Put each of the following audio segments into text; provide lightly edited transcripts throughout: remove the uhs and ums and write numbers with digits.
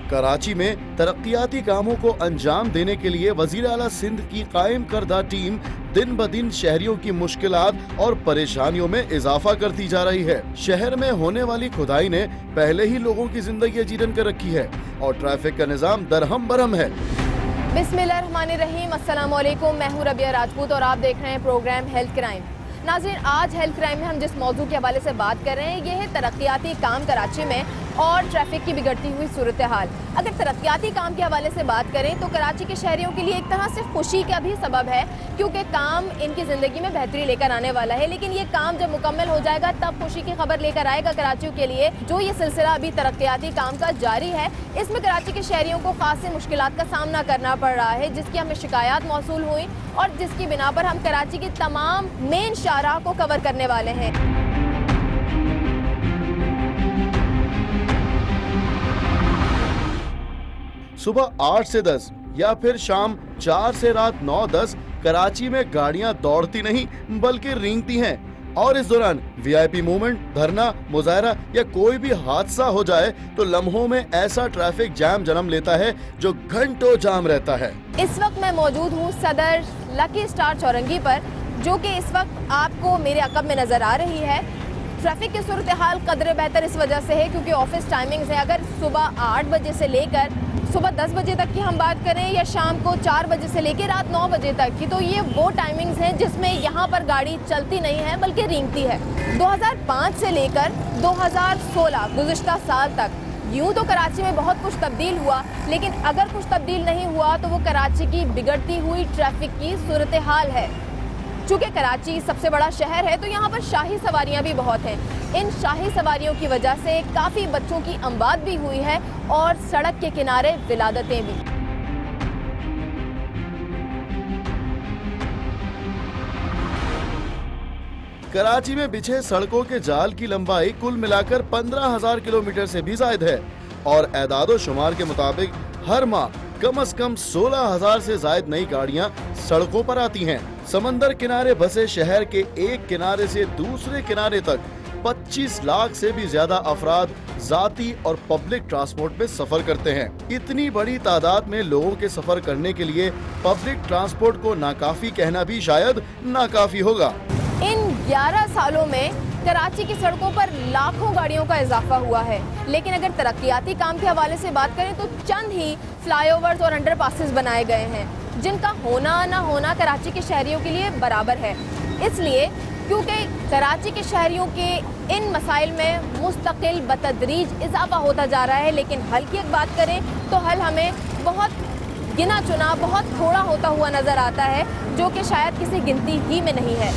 कराची में तरक्याती कामों को अंजाम देने के लिए वजीर आला सिंध की कायम करदा टीम दिन ब दिन शहरियों की मुश्किलात और परेशानियों में इजाफा करती जा रही है। शहर में होने वाली खुदाई ने पहले ही लोगों की जिंदगी जीरन कर रखी है और ट्रैफिक का निजाम दरहम बरहम है। बिस्मिल्लाहिर्रहमानिर्रहीम, अस्सलाम वालेकुम। मैं हूं रबिया राजपूत और आप देख रहे हैं प्रोग्राम हेल्थ क्राइम। नाज़रीन, आज हेल्थ क्राइम में हम जिस मौजू के हवाले से बात कर रहे हैं ये है तरक्याती काम कराची में और ट्रैफिक की बिगड़ती हुई सूरत हाल। अगर तरक्याती काम के हवाले से बात करें तो कराची के शहरियों के लिए एक तरह से खुशी का भी सबब है, क्योंकि काम इनकी ज़िंदगी में बेहतरी लेकर आने वाला है। लेकिन ये काम जब मुकम्मल हो जाएगा तब खुशी की खबर लेकर आएगा कराचियों के लिए। जो ये सिलसिला अभी तरक्याती काम का जारी है, इसमें कराची के शहरियों को खासी मुश्किलात का सामना करना पड़ रहा है, जिसकी हमें शिकायत मौसूल हुई और जिसकी बिना पर हम कराची की तमाम मेन शाहराह को कवर करने वाले हैं। सुबह 8 से 10 या फिर शाम 4 से रात 9-10 कराची में गाड़ियां दौड़ती नहीं बल्कि रेंगती हैं और इस दौरान वीआईपी मूवमेंट, धरना, मुजाहरा या कोई भी हादसा हो जाए तो लम्हों में ऐसा ट्रैफिक जाम जन्म लेता है जो घंटों जाम रहता है। इस वक्त मैं मौजूद हूँ सदर लकी स्टार चौरंगी पर, जो कि इस वक्त आपको मेरे अकब में नजर आ रही है। ट्रैफिक की सूरत हाल कदरे बेहतर इस वजह से है क्योंकि ऑफिस टाइमिंग्स है। अगर सुबह 8 बजे से लेकर सुबह 10 बजे तक की हम बात करें या शाम को 4 बजे से लेकर रात 9 बजे तक की, तो ये वो टाइमिंग्स हैं जिसमें यहाँ पर गाड़ी चलती नहीं है बल्कि रेंगती है। 2005 से लेकर 2016 गुज़िश्ता साल तक यूँ तो कराची में बहुत कुछ तब्दील हुआ, लेकिन अगर कुछ तब्दील नहीं हुआ तो वो कराची की बिगड़ती हुई ट्रैफिक की सूरत हाल है। चूँकि कराची सबसे बड़ा शहर है तो यहाँ पर शाही सवारियाँ भी बहुत हैं। इन शाही सवारियों की वजह से काफ़ी बच्चों की अमवात भी हुई है और सड़क के किनारे विलादतें भी। कराची में बिछे सड़कों के जाल की लंबाई कुल मिलाकर 15,000 किलोमीटर से भी ज्यादा है और एदादो शुमार के मुताबिक हर माह कम से कम 16,000 से ज्यादा नई गाड़ियां सड़कों पर आती हैं। समंदर किनारे बसे शहर के एक किनारे से दूसरे किनारे तक 25 लाख से भी ज्यादा अफराद जाती और पब्लिक ट्रांसपोर्ट में सफर करते हैं। इतनी बड़ी तादाद में लोगों के सफर करने के लिए पब्लिक ट्रांसपोर्ट को नाकाफी कहना भी शायद नाकाफी होगा। इन 11 सालों में कराची की सड़कों पर लाखों गाड़ियों का इजाफा हुआ है, लेकिन अगर तरक्याती काम के हवाले से बात करें तो चंद ही फ्लाईओवर्स और अंडरपासेस बनाए गए हैं जिनका होना ना होना कराची के शहरियों के लिए बराबर है। इसलिए क्योंकि कराची के शहरियों के इन मसाइल में मुस्तकिल बतदरीज इजाफा होता जा रहा है, लेकिन हल की एक बात करें तो हल हमें बहुत गिना चुना, बहुत थोड़ा होता हुआ नजर आता है, जो कि शायद किसी गिनती ही में नहीं है।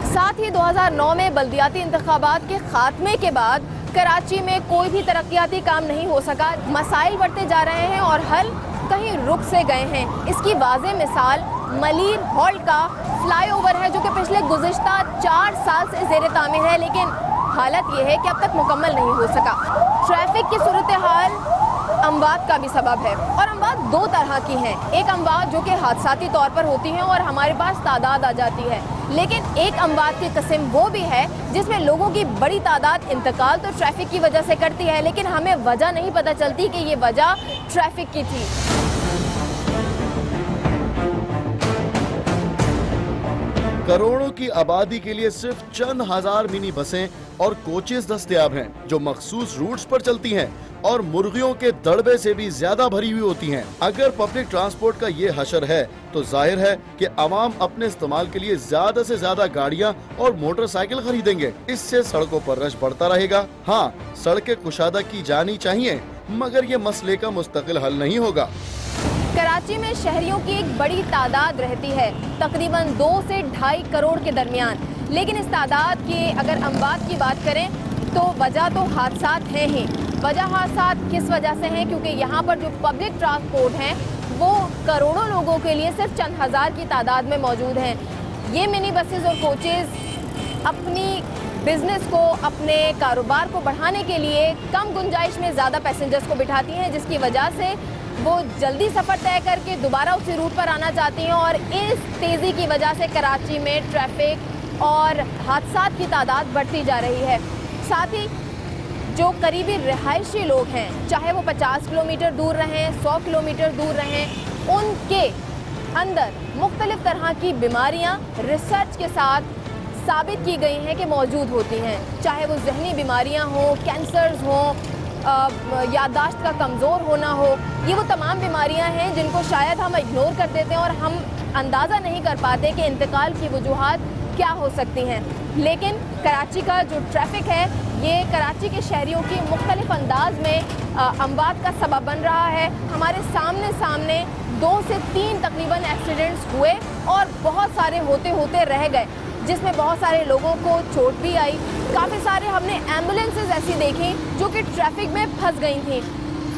साथ ही 2009 में बल्दियाती इंतखाबात के खात्मे के बाद कराची में कोई भी तरक्याती काम नहीं हो सका। मसाइल बढ़ते जा रहे हैं और हल कहीं रुक से गए हैं। इसकी वाज़े मिसाल मलीर हॉल्ट का फ्लाईओवर है, जो कि पिछले गुज़िश्ता 4 साल से ज़ेरे तामीर है, लेकिन हालत यह है कि अब तक मुकम्मल नहीं हो सका। ट्रैफिक की सूरत हाल अमवात का भी सबब है और अमवात 2 तरह की हैं। एक अमवात जो कि हादसाती तौर पर होती हैं और हमारे पास तादाद आ जाती है, लेकिन एक अमवात की किस्म वो भी है जिसमें लोगों की बड़ी तादाद इंतकाल तो ट्रैफिक की वजह से करती है, लेकिन हमें वजह नहीं पता चलती कि ये वजह ट्रैफिक की थी। करोड़ों की आबादी के लिए सिर्फ चंद हजार मिनी बसें और कोचेस दस्तयाब हैं जो मखसूस रूट्स पर चलती हैं और मुर्गियों के दड़बे से भी ज्यादा भरी हुई होती हैं। अगर पब्लिक ट्रांसपोर्ट का ये हशर है तो जाहिर है कि अवाम अपने इस्तेमाल के लिए ज्यादा से ज्यादा गाड़ियां और मोटरसाइकिल खरीदेंगे। इससे सड़कों पर रश बढ़ता रहेगा। हाँ, सड़कें कुशादा की जानी चाहिए, मगर ये मसले का मुस्तकिल हल नहीं होगा। कराची में शहरियों की एक बड़ी तादाद रहती है, तकरीबन 2 से 2.5 करोड़ के दरमियान, लेकिन इस तादाद की अगर अमवात की बात करें तो वजह तो हादसात हैं ही। वजह हादसात किस वजह से हैं? क्योंकि यहाँ पर जो पब्लिक ट्रांसपोर्ट हैं वो करोड़ों लोगों के लिए सिर्फ चंद हज़ार की तादाद में मौजूद हैं। ये मिनी बसेस और कोचेज़ अपनी बिजनेस को, अपने कारोबार को बढ़ाने के लिए कम गुंजाइश में ज़्यादा पैसेंजर्स को बिठाती हैं, जिसकी वजह से वो जल्दी सफ़र तय करके दोबारा उसी रूट पर आना चाहती हैं और इस तेज़ी की वजह से कराची में ट्रैफिक और हादसात की तादाद बढ़ती जा रही है। साथ ही जो करीबी रिहायशी लोग हैं, चाहे वो 50 किलोमीटर दूर रहें, 100 किलोमीटर दूर रहें, उनके अंदर मुख्तलिफ तरह की बीमारियां रिसर्च के साथ साबित की गई हैं कि मौजूद होती हैं। चाहे वो जहनी बीमारियां हों, कैंसर्स हों, याददाश्त का कमज़ोर होना हो, ये वो तमाम बीमारियां हैं जिनको शायद हम इग्नोर कर देते हैं और हम अंदाज़ा नहीं कर पाते कि इंतकाल की वजूहात क्या हो सकती हैं। लेकिन कराची का जो ट्रैफिक है, ये कराची के शहरियों की मुख्तलिफ अंदाज में अमवात का सबब बन रहा है। हमारे सामने 2 से 3 तकरीबन एक्सीडेंट्स हुए और बहुत सारे होते होते रह गए, जिसमें बहुत सारे लोगों को चोट भी आई। काफ़ी सारे हमने एम्बुलेंसेज ऐसी देखी जो कि ट्रैफिक में फंस गई थी।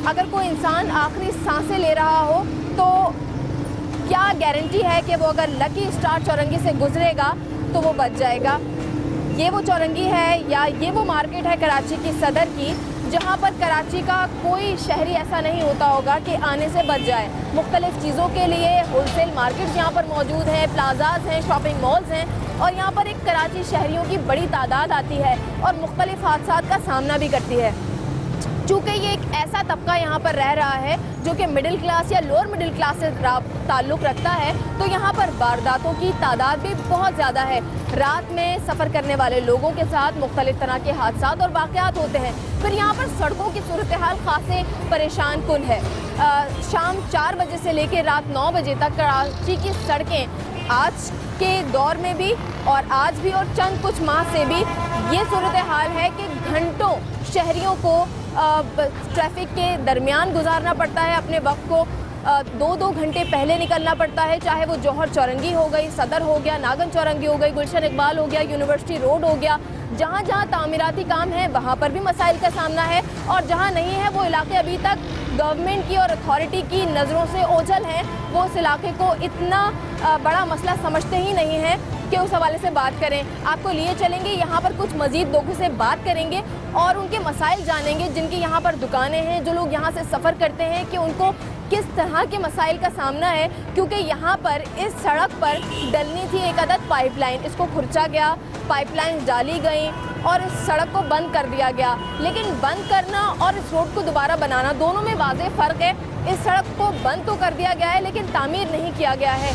अगर कोई इंसान आखिरी सांसें ले रहा हो तो क्या गारंटी है कि वो अगर लकी स्टार चौरंगी से गुजरेगा तो वो बच जाएगा। ये वो चौरंगी है या ये वो मार्केट है कराची की सदर की, जहाँ पर कराची का कोई शहरी ऐसा नहीं होता होगा कि आने से बच जाए। मुख्तलिफ चीज़ों के लिए होलसेल मार्केट्स यहाँ पर मौजूद हैं, प्लाजाज हैं, शॉपिंग मॉल्स हैं और यहाँ पर एक कराची शहरियों की बड़ी तादाद आती है और मुख्तलिफ हादसात का सामना भी करती है। चूँकि ये एक ऐसा तबका यहाँ पर रह रहा है जो कि मिडिल क्लास या लोअर मिडिल क्लास से ताल्लुक़ रखता है, तो यहाँ पर वारदातों की तादाद भी बहुत ज़्यादा है। रात में सफ़र करने वाले लोगों के साथ मुख्तलिफ तरह के हादसात और वाक़यात होते हैं। फिर यहाँ पर सड़कों की सूरत हाल खासे परेशान कुन है। शाम 4 बजे से लेकर रात 9 बजे तक कराची की सड़कें आज के दौर में भी और आज भी और चंद कुछ माह से भी ये सूरत हाल है कि घंटों शहरियों को ट्रैफिक के दरमियान गुजारना पड़ता है। अपने वक्त को 2-2 घंटे पहले निकलना पड़ता है, चाहे वो जौहर चौरंगी हो गई, सदर हो गया, नागन चौरंगी हो गई, गुलशन इकबाल हो गया, यूनिवर्सिटी रोड हो गया। जहाँ जहाँ तामीराती काम है वहाँ पर भी मसाइल का सामना है और जहाँ नहीं है वो इलाके अभी तक गवर्नमेंट की और अथॉरिटी की नज़रों से ओझल हैं। वो उस इलाके को इतना बड़ा मसला समझते ही नहीं हैं कि उस हवाले से बात करें। आपको लिए चलेंगे, यहाँ पर कुछ मज़ीद लोगों से बात करेंगे और उनके मसाइल जानेंगे, जिनकी यहाँ पर दुकानें हैं, जो लोग यहाँ से सफ़र करते हैं कि उनको किस तरह के मसाइल का सामना है। क्योंकि यहाँ पर इस सड़क पर डलनी थी एक अदद पाइपलाइन, इसको खुर्चा गया, पाइपलाइन डाली गई और इस सड़क को बंद कर दिया गया। लेकिन बंद करना और इस रोड को दोबारा बनाना, दोनों में वाज़ेह फ़र्क है। इस सड़क को बंद तो कर दिया गया है लेकिन तामीर नहीं किया गया है।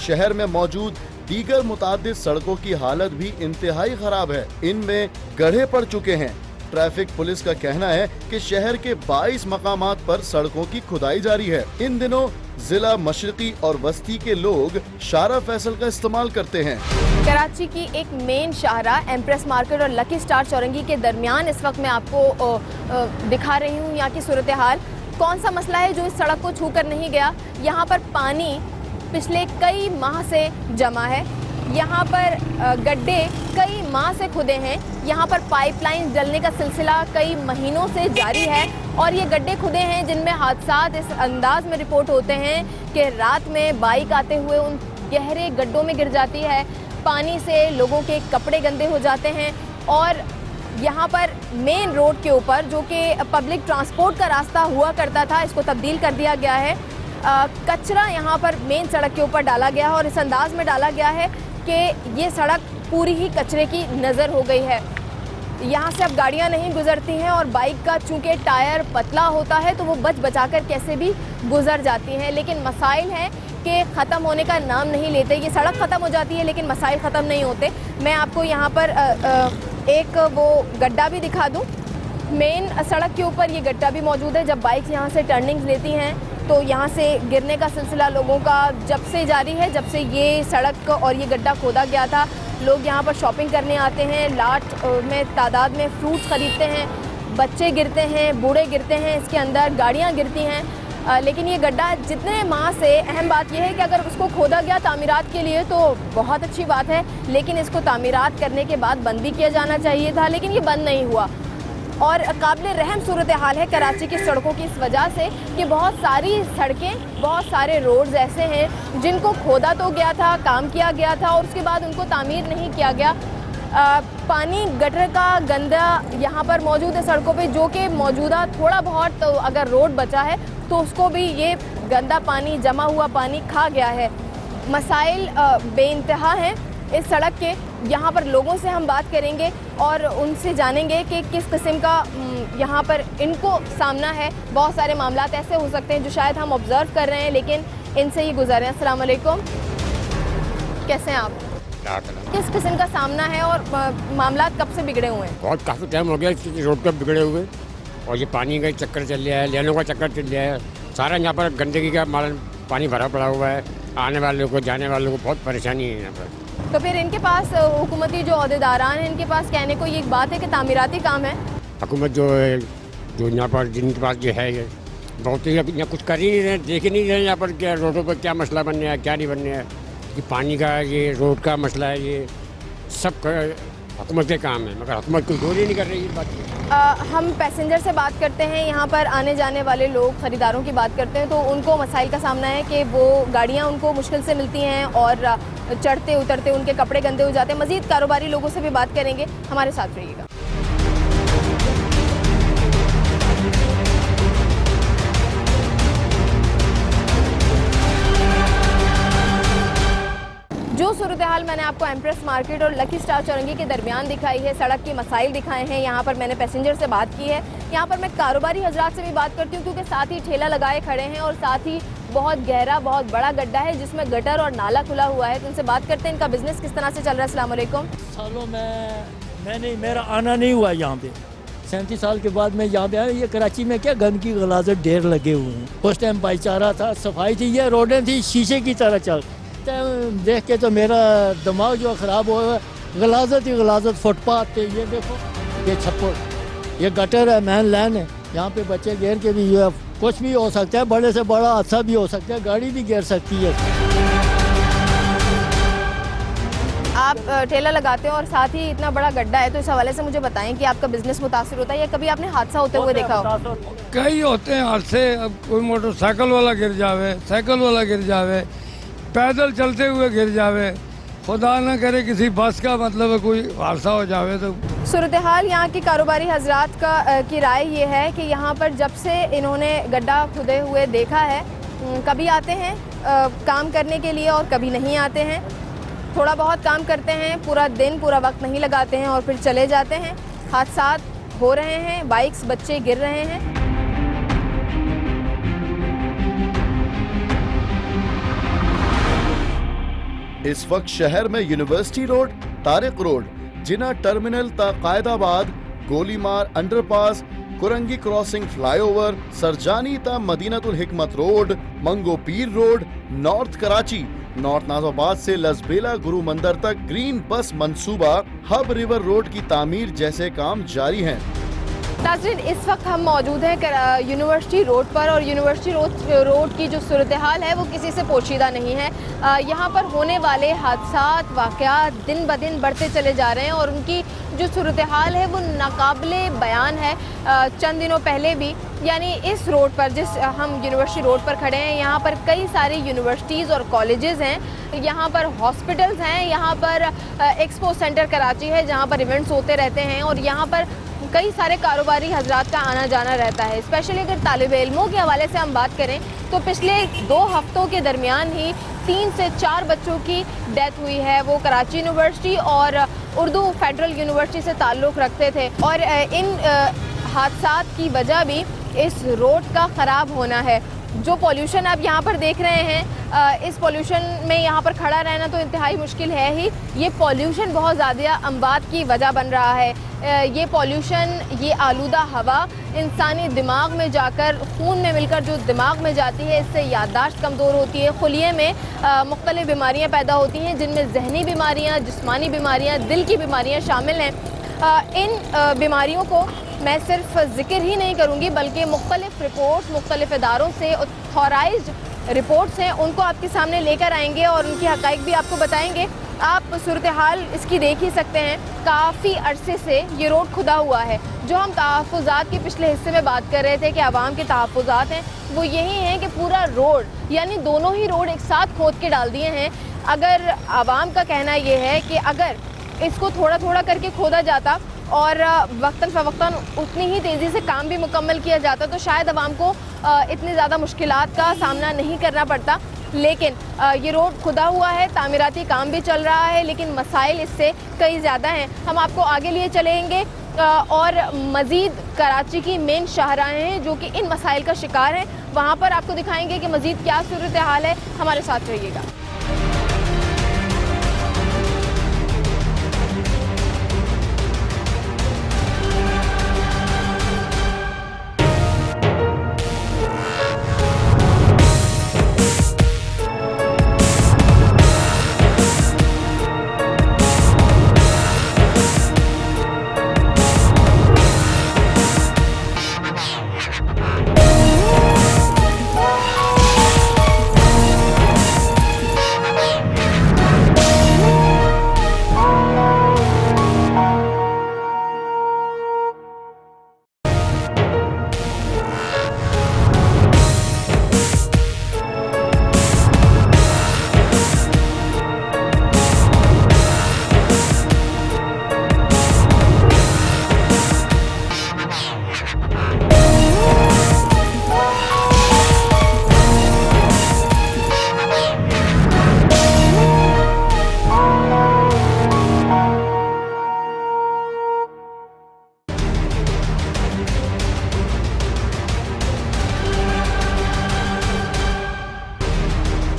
शहर में मौजूद दीगर मुतादिद सड़कों की हालत भी इंतहाई खराब है। इनमें गड्ढे पड़ चुके हैं। ट्रैफिक पुलिस का कहना है कि शहर के 22 मकामात पर सड़कों की खुदाई जारी है। इन दिनों जिला मशरिकी और वस्ती के लोग शाहरा फैसल का इस्तेमाल करते हैं। कराची की एक मेन शाहराह एम्प्रेस मार्केट और लकी स्टार चौरंगी के दरमियान इस वक्त मैं आपको दिखा रही हूँ यहाँ की सूरत हाल। कौन सा मसला है जो इस सड़क को छू कर नहीं गया। यहाँ पर पानी पिछले कई माह से जमा है, यहाँ पर गड्ढे कई माह से खुदे हैं, यहाँ पर पाइपलाइन डलने का सिलसिला कई महीनों से जारी है और ये गड्ढे खुदे हैं जिनमें हादसात इस अंदाज में रिपोर्ट होते हैं कि रात में बाइक आते हुए उन गहरे गड्ढों में गिर जाती है। पानी से लोगों के कपड़े गंदे हो जाते हैं और यहाँ पर मेन रोड के ऊपर जो कि पब्लिक ट्रांसपोर्ट का रास्ता हुआ करता था, इसको तब्दील कर दिया गया है। कचरा यहाँ पर मेन सड़क के ऊपर डाला गया है और इस अंदाज में डाला गया है कि ये सड़क पूरी ही कचरे की नज़र हो गई है। यहाँ से अब गाड़ियाँ नहीं गुजरती हैं और बाइक का चूँकि टायर पतला होता है तो वो बच बचाकर कैसे भी गुजर जाती हैं। लेकिन मसाइल हैं कि ख़त्म होने का नाम नहीं लेते। ये सड़क ख़त्म हो जाती है लेकिन मसाइल ख़त्म नहीं होते। मैं आपको यहाँ पर एक वो गड्ढा भी दिखा दूँ। मेन सड़क के ऊपर ये गड्ढा भी मौजूद है। जब बाइक यहाँ से टर्निंग्स लेती हैं तो यहाँ से गिरने का सिलसिला लोगों का जब से जारी है, जब से ये सड़क और ये गड्ढा खोदा गया था। लोग यहाँ पर शॉपिंग करने आते हैं, लाट में तादाद में फ्रूट्स ख़रीदते हैं, बच्चे गिरते हैं, बूढ़े गिरते हैं, इसके अंदर गाड़ियाँ गिरती हैं। लेकिन ये गड्ढा जितने माह से, अहम बात यह है कि अगर उसको खोदा गया तामीरात के लिए तो बहुत अच्छी बात है, लेकिन इसको तामीरात करने के बाद बंद भी किया जाना चाहिए था, लेकिन ये बंद नहीं हुआ। और काबिल रहम सूरत हाल है कराची की सड़कों की इस वजह से कि बहुत सारी सड़कें, बहुत सारे रोड्स ऐसे हैं जिनको खोदा तो गया था, काम किया गया था और उसके बाद उनको तामीर नहीं किया गया। पानी गटर का गंदा यहाँ पर मौजूद है सड़कों पे, जो कि मौजूदा थोड़ा बहुत तो अगर रोड बचा है तो उसको भी ये गंदा पानी, जमा हुआ पानी खा गया है। मसाइल बेइंतहा हैं इस सड़क के। यहाँ पर लोगों से हम बात करेंगे और उनसे जानेंगे कि किस किस्म का यहाँ पर इनको सामना है। बहुत सारे मामलात ऐसे हो सकते हैं जो शायद हम ऑब्ज़र्व कर रहे हैं लेकिन इनसे ही गुजरे। अस्सलाम वालेकुम, कैसे हैं आप? किस किस्म का सामना है और मामलात कब से बिगड़े हुए हैं? बहुत काफ़ी टाइम हो गया इस रोड पर बिगड़े हुए और ये पानी का चक्कर चल रहा है, लेनों का चक्कर चल रहा है। सारा यहाँ पर गंदगी का पानी भरा पड़ा हुआ है। आने वालों को, जाने वालों को बहुत परेशानी है यहाँ पर। तो फिर इनके पास हुकूमती जो अहदेदारान हैं, इनके पास कहने को ये एक बात है कि तामीराती काम है। हुकूमत जो है, जो यहाँ पर जिनके पास जो है ये बहुत ही यहाँ कुछ कर ही नहीं रहे, देख ही नहीं रहे यहाँ पर क्या रोडों पर क्या मसला बन रहा है, क्या नहीं बन रहा है। कि पानी का, ये रोड का मसला है, ये सब हुकूमत के काम है, मगर हुकूमत कुछ गौर ही नहीं कर रही है बात। हम पैसेंजर से बात करते हैं, यहाँ पर आने जाने वाले लोग, ख़रीदारों की बात करते हैं तो उनको मसाइल का सामना है कि वो गाड़ियाँ उनको मुश्किल से मिलती हैं और चढ़ते उतरते उनके कपड़े गंदे हो जाते हैं। मज़ीद कारोबारी लोगों से भी बात करेंगे, हमारे साथ रहिएगा। जो सूरत हाल मैंने आपको एम्प्रेस मार्केट और लकी स्टार चौरंगी के दरमियान दिखाई है, सड़क के मसाइल दिखाए हैं, यहाँ पर मैंने पैसेंजर से बात की है। यहाँ पर मैं कारोबारी हजरात से भी बात करती हूँ क्योंकि साथ ही ठेला लगाए खड़े हैं और साथ ही बहुत गहरा, बहुत बड़ा गड्ढा है जिसमें गटर और नाला खुला हुआ है। तो उनसे बात करते हैं इनका बिजनेस किस तरह से चल रहा है। अस्सलाम वालेकुम। सालों में मेरा आना नहीं हुआ यहाँ पे। 37 साल के बाद मैं यहाँ पे आया। ये कराची में क्या गंदगी गलाजत ढेर लगे हुए हैं। उस टाइम भाईचारा था, सफाई थी, ये रोडें थी शीशे की तरह चल। देख के तो मेरा दिमाग जो ख़राब हो गया। गलाजत ही गलाजत, फुटपाथ पे ये देखो, ये छप्पर, ये गटर है, मैन लैन है। यहाँ पे बच्चे गिर के भी ये कुछ भी हो सकता है, बड़े से बड़ा हादसा भी हो सकता है, गाड़ी भी गिर सकती है। आप ठेला लगाते हैं और साथ ही इतना बड़ा गड्ढा है, तो इस हवाले से मुझे बताएं कि आपका बिजनेस मुतासिर होता है या कभी आपने हादसा होते हुए देखा हो? कई होते हैं हादसे। अब कोई मोटरसाइकिल वाला गिर जावे, साइकिल वाला गिर जावे, पैदल चलते हुए गिर जावे, खुदा न करे किसी बस का मतलब कोई हादसा हो जावे। तो सूरत हाल यहाँ की कारोबारी हजरात की राय ये है कि यहाँ पर जब से इन्होंने गड्ढा खुदे हुए देखा है, कभी आते हैं काम करने के लिए और कभी नहीं आते हैं। थोड़ा बहुत काम करते हैं, पूरा दिन, पूरा वक्त नहीं लगाते हैं और फिर चले जाते हैं। हादसात हो रहे हैं, बाइक्स, बच्चे गिर रहे हैं। इस वक्त शहर में university road, Tariq road, Jinnah terminal ता Qaidabad, Golimar underpass, Korangi crossing flyover, Surjani ता Madinatul Hikmat road, Mangho Pir road, north Karachi, north Nazimabad से लसबेला गुरु मंदिर तक ग्रीन बस मंसूबा, हब रिवर रोड की तामीर जैसे काम जारी हैं। नाज़रीन, इस वक्त हम मौजूद हैं यूनिवर्सिटी रोड पर और यूनिवर्सिटी रोड की जो सूरत हाल है वो किसी से पोशीदा नहीं है। यहाँ पर होने वाले हादसात, वाक़यात दिन ब दिन बढ़ते चले जा रहे हैं और उनकी जो सूरत हाल है वो नाकाबिले बयान है। चंद दिनों पहले भी, यानी इस रोड पर, जिस हम यूनिवर्सिटी रोड पर खड़े हैं, यहाँ पर कई सारी यूनिवर्सिटीज़ और कॉलेजेस हैं, यहाँ पर हॉस्पिटल्स हैं, यहाँ पर एक्सपो सेंटर कराची है जहाँ पर इवेंट्स होते रहते हैं और यहाँ पर कई सारे कारोबारी हजरात का आना जाना रहता है। स्पेशली अगर तालिब इल्मों के हवाले से हम बात करें तो पिछले 2 हफ्तों के दरमियान ही 3 से 4 बच्चों की डेथ हुई है। वो कराची यूनिवर्सिटी और उर्दू फेडरल यूनिवर्सिटी से ताल्लुक़ रखते थे और इन हादसात की वजह भी इस रोड का ख़राब होना है। जो पॉल्यूशन आप यहाँ पर देख रहे हैं, इस पॉल्यूशन में यहाँ पर खड़ा रहना तो इंतहाई मुश्किल है ही। ये पॉल्यूशन बहुत ज़्यादा अमवात की वजह बन रहा है। ये पॉल्यूशन, ये आलूदा हवा इंसानी दिमाग में जाकर खून में मिलकर जो दिमाग में जाती है, इससे याददाश्त कमज़ोर होती है। खुलिये में मुख्तलिफ़ बीमारियाँ पैदा होती हैं, जिनमें जहनी बीमारियाँ, जिस्मानी बीमारियाँ, दिल की बीमारियाँ शामिल हैं। इन बीमारियों को मैं सिर्फ ज़िक्र ही नहीं करूँगी, बल्कि मुख्तलिफ़ रिपोर्ट्स, मुख्तलिफ़ इदारों से ऑथराइज्ड रिपोर्ट्स हैं, उनको आपके सामने लेकर आएंगे और उनकी हक़ाइक़ भी आपको बताएंगे। आप सूरत हाल इसकी देख ही सकते हैं। काफ़ी अरसे से ये रोड खुदा हुआ है। जो हम तहफ़्फ़ुज़ात के पिछले हिस्से में बात कर रहे थे कि आवाम के तहफ़्फ़ुज़ात हैं, वो यही हैं कि पूरा रोड यानी दोनों ही रोड एक साथ खोद के डाल दिए हैं। अगर आवाम का कहना ये है कि अगर इसको थोड़ा थोड़ा करके खोदा जाता और वक्तन फ़वक्तन उतनी ही तेज़ी से काम भी मुकम्मल किया जाता तो शायद आवाम को इतनी ज़्यादा मुश्किलात का सामना नहीं करना पड़ता। लेकिन ये रोड खुदा हुआ है, तामीराती काम भी चल रहा है, लेकिन मसाइल इससे कई ज़्यादा हैं। हम आपको आगे लिए चलेंगे और मज़ीद कराची की मेन शाहराहें हैं जो कि इन मसाइल का शिकार हैं, वहाँ पर आपको दिखाएंगे कि मज़ीद क्या सूरत हाल है। हमारे साथ रहिएगा।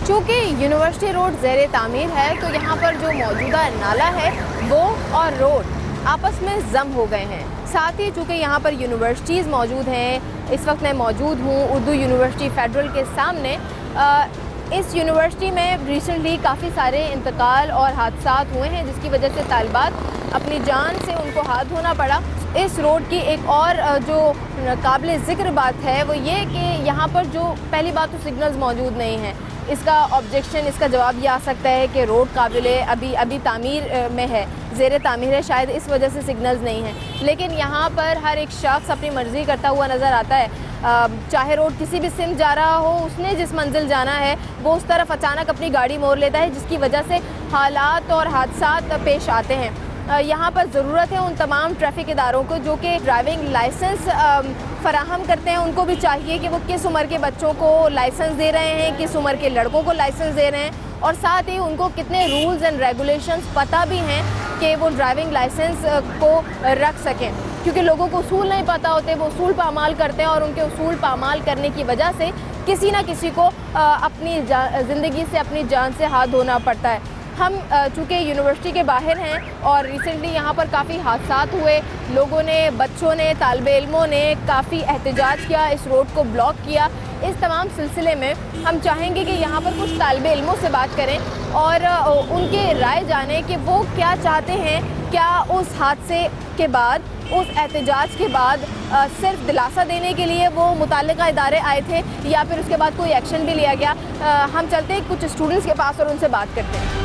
चूँकि यूनिवर्सिटी रोड ज़ेर तामीर है तो यहाँ पर जो मौजूदा नाला है वो और रोड आपस में जम हो गए हैं। साथ ही चूँकि यहाँ पर यूनिवर्सिटीज़ मौजूद हैं, इस वक्त मैं मौजूद हूँ उर्दू यूनिवर्सिटी फेडरल के सामने। इस यूनिवर्सिटी में रिसेंटली काफ़ी सारे इंतकाल और हादसात हुए हैं, जिसकी वजह से तालिबात अपनी जान से उनको हाथ धोना पड़ा। इस रोड की एक और जो काबिल ज़िक्र बात है वो ये कि यहाँ पर जो पहली बात तो सिग्नल्स मौजूद नहीं हैं। इसका ऑब्जेक्शन, इसका जवाब ये आ सकता है कि रोड काबिल अभी तामीर में है, ज़ेर तामीर है, शायद इस वजह से सिग्नल्स नहीं हैं। लेकिन यहाँ पर हर एक शख्स अपनी मर्ज़ी करता हुआ नज़र आता है। चाहे रोड किसी भी सिम जा रहा हो, उसने जिस मंजिल जाना है वो उस तरफ अचानक अपनी गाड़ी मोड़ लेता है, जिसकी वजह से हालात और हादसात पेश आते हैं। यहाँ पर ज़रूरत है उन तमाम ट्रैफिक इदारों को जो कि ड्राइविंग लाइसेंस फराहम करते हैं, उनको भी चाहिए कि वो किस उम्र के बच्चों को लाइसेंस दे रहे हैं, किस उम्र के लड़कों को लाइसेंस दे रहे हैं, और साथ ही उनको कितने रूल्स एंड रेगुलेशंस पता भी हैं कि वो ड्राइविंग लाइसेंस को रख सकें। क्योंकि लोगों को उसूल नहीं पता होते, वो उसूल पामाल करते हैं और उनके उसूल पामाल करने की वजह से किसी ना किसी को अपनी ज़िंदगी से, अपनी जान से हाथ धोना पड़ता है। हम चूँकि यूनिवर्सिटी के बाहर हैं और रिसेंटली यहाँ पर काफ़ी हादसात हुए, लोगों ने, बच्चों ने, तालिबे इल्मों ने काफ़ी एहतजाज किया, इस रोड को ब्लॉक किया। इस तमाम सिलसिले में हम चाहेंगे कि यहाँ पर कुछ तालिबे इल्मों से बात करें और उनके राय जानें कि वो क्या चाहते हैं। क्या उस हादसे के बाद, उस एहतजाज के बाद सिर्फ दिलासा देने के लिए वो मुताल्लिका इदारे आए थे या फिर उसके बाद कोई एक्शन भी लिया गया? हम चलते हैं कुछ स्टूडेंट्स के पास और उनसे बात करते हैं।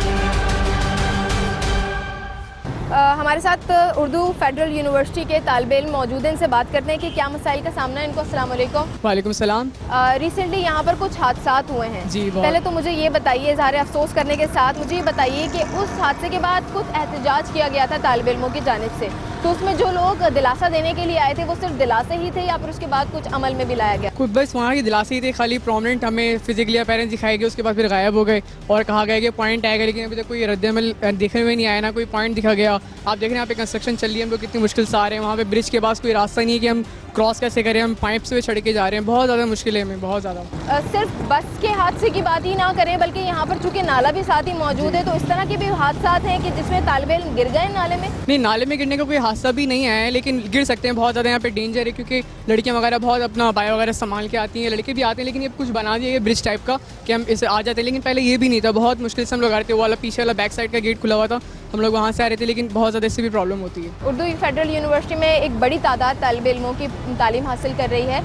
हमारे साथ उर्दू फेडरल यूनिवर्सिटी के तालिबे इल्म मौजूद हैं, इनसे बात करते हैं कि क्या मसाइल का सामना है इनको। अस्सलाम वालेकुम। वालेकुम सलाम। रिसेंटली यहाँ पर कुछ हादसात हुए हैं जी, पहले तो मुझे ये बताइए, इज़हार अफसोस करने के साथ मुझे ये बताइए कि उस हादसे के बाद कुछ एहतजाज किया गया था तालिबे इल्मों की जानिब से, तो उसमें जो लोग दिलासा देने के लिए आए थे वो सिर्फ दिलासे ही थे या फिर उसके बाद कुछ अमल में भी लाया गया? कुछ बस वहाँ की दिलासे ही थे, खाली प्रोमिनेंट हमें फिजिकली अपीयरेंस दिखाए गए, उसके बाद फिर गायब हो गए और कहा गया कि पॉइंट आएगा, लेकिन अभी तक कोई रद्द-ए-अमल देखने में नहीं आया, ना कोई पॉइंट दिखा गया। आप देख रहे हैं यहाँ पे कंस्ट्रक्शन चल रही है, हम लोग कितनी मुश्किल से आ रहे हैं, वहाँ पे ब्रिज के पास कोई रास्ता नहीं है कि हम क्रॉस कैसे करें, हम पाइप से चढ़ के जा रहे हैं, बहुत ज़्यादा मुश्किल है हमें, बहुत ज़्यादा। सिर्फ बस के हादसे की बात ही ना करें बल्कि यहाँ पर चूंकि नाला भी साथ ही मौजूद है तो इस तरह के भी हादसा हैं कि जिसमें तालिबे इल्म गिर गए नाले में? नहीं, नाले में गिरने का कोई हादसा भी नहीं आया है, लेकिन गिर सकते हैं, बहुत ज़्यादा यहाँ पे डेंजर है क्योंकि लड़कियाँ वगैरह बहुत अपना बायो वगैरह संभाल के आती हैं, लड़के भी आते हैं, लेकिन ये कुछ बना दिया ब्रिज टाइप का कि हम इसे आ जाते हैं, लेकिन पहले ये भी नहीं था, बहुत मुश्किल से हम लोग आ रहे थे, वो वाला पीछे वाला बैक साइड का गेट खुला हुआ था, हम लोग वहाँ से आ रहे थे, लेकिन बहुत ज़्यादा इससे भी प्रॉब्लम होती है। उर्दू फेडरल यूनिवर्सिटी में एक बड़ी तादाद तालिब इल्मों की तालीम हासिल कर रही है,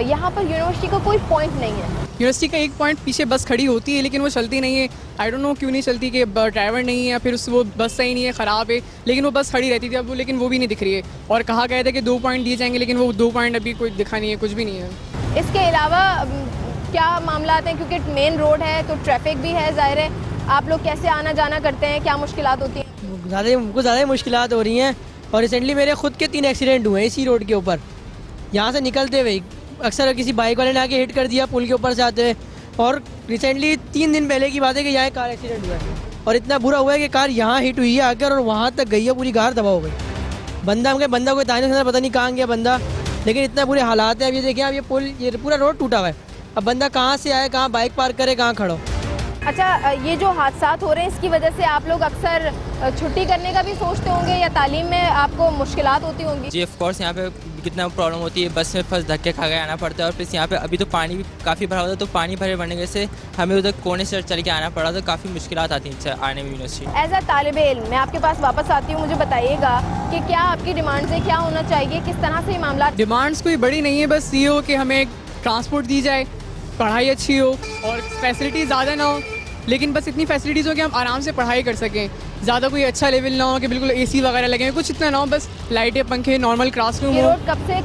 यहाँ पर यूनिवर्सिटी का कोई पॉइंट नहीं है। यूनिवर्सिटी का एक पॉइंट पीछे बस खड़ी होती है लेकिन वो चलती नहीं है, आई डोंट नो क्यों नहीं चलती, कि ड्राइवर नहीं है या फिर वो बस सही नहीं है, ख़राब है, लेकिन वो बस खड़ी रहती थी अब वो, लेकिन वो भी नहीं दिख रही है। और कहा गया था कि 2 पॉइंट दिए जाएंगे, लेकिन वो 2 पॉइंट अभी कोई दिखा नहीं है, कुछ भी नहीं है। इसके अलावा क्या मामला हैं, क्योंकि मेन रोड है तो ट्रैफिक भी है, जाहिर है आप लोग कैसे आना जाना करते हैं, क्या मुश्किलात होती हैं? ज़्यादा मुश्किलात हो रही हैं और रिसेंटली मेरे खुद के 3 एक्सीडेंट हुए इसी रोड के ऊपर, यहाँ से निकलते हुए अक्सर किसी बाइक वाले ने आके हिट कर दिया पुल के ऊपर से आते हुए, और रिसेंटली 3 दिन पहले की बात है कि यहाँ कार एक्सीडेंट हुआ है और इतना बुरा हुआ है कि कार यहाँ हिट हुई है आकर और वहाँ तक गई है, पूरी कार तबाह हो गई। बंदा कोई ताने से पता नहीं कहाँ गया बंदा, लेकिन इतना बुरे हालात है। अब ये देखिए, अब ये पुल, ये पूरा रोड टूटा हुआ है, अब बंदा कहाँ से आए, कहाँ बाइक पार्क करे, कहाँ खड़ो। अच्छा, ये जो हादसात हो रहे हैं इसकी वजह से आप लोग अक्सर छुट्टी करने का भी सोचते होंगे या तालीम में आपको मुश्किलात होती होंगी? जी ऑफ कोर्स, यहाँ पे कितना प्रॉब्लम होती है, बस में फंस धक्के खा के आना पड़ता है और प्लस यहाँ पे अभी तो पानी भी काफ़ी भरा होता है, तो पानी भरे बढ़ने की वजह से हमें उधर कोने से चल के आना पड़ा, तो काफ़ी मुश्किलात आती हैं आने में यूनिवर्सिटी। एज अ तालिबे इल्म मैं आपके पास वापस आती हूँ, मुझे बताइएगा कि क्या आपकी डिमांड्स है, क्या होना चाहिए, किस तरह से ये मामला? डिमांड्स कोई बड़ी नहीं है, बस ये हो कि हमें ट्रांसपोर्ट दी जाए, पढ़ाई अच्छी हो और फैसिलिटी ज़्यादा ना हो, लेकिन बस इतनी फैसिलिटीज़ हो कि हम आराम से पढ़ाई कर सकें, ज़्यादा कोई अच्छा लेवल ना हो कि बिल्कुल एसी वगैरह लगे हैं, कुछ इतना ना हो, बस लाइटें पंखे नॉर्मल क्लासरूम ये हो। रोड कब से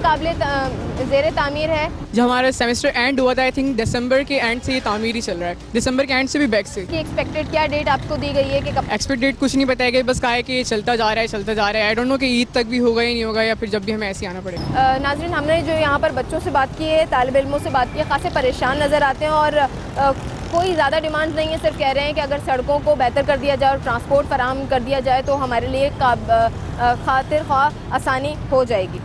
ज़ेरे तामीर है? जब हमारा सेमेस्टर एंड हुआ था, आई थिंक दिसंबर के एंड से ये तामीर ही चल रहा है, दिसंबर के एंड से भी बैक से। कि एक्सपेक्टेड क्या डेट आपको दी गई है कि कब? एक्सपेक्ट डेट कुछ नहीं बताया गया, बस कहा है कि चलता जा रहा है, आई डोंट नो कि ईद तक भी होगा या नहीं होगा या फिर जब भी हमें ऐसे आना पड़ेगा। नाज़रीन, हमने जो यहाँ पर बच्चों से बात की है, तालिब इल्मों से बात की है, खासे परेशान नज़र आते हैं और कोई ज़्यादा डिमांड्स नहीं है, सिर्फ कह रहे हैं कि अगर सड़कों को बेहतर कर दिया जाए और ट्रांसपोर्ट फराहम कर दिया जाए तो हमारे लिए खातिर ख्वाह आसानी हो जाएगी।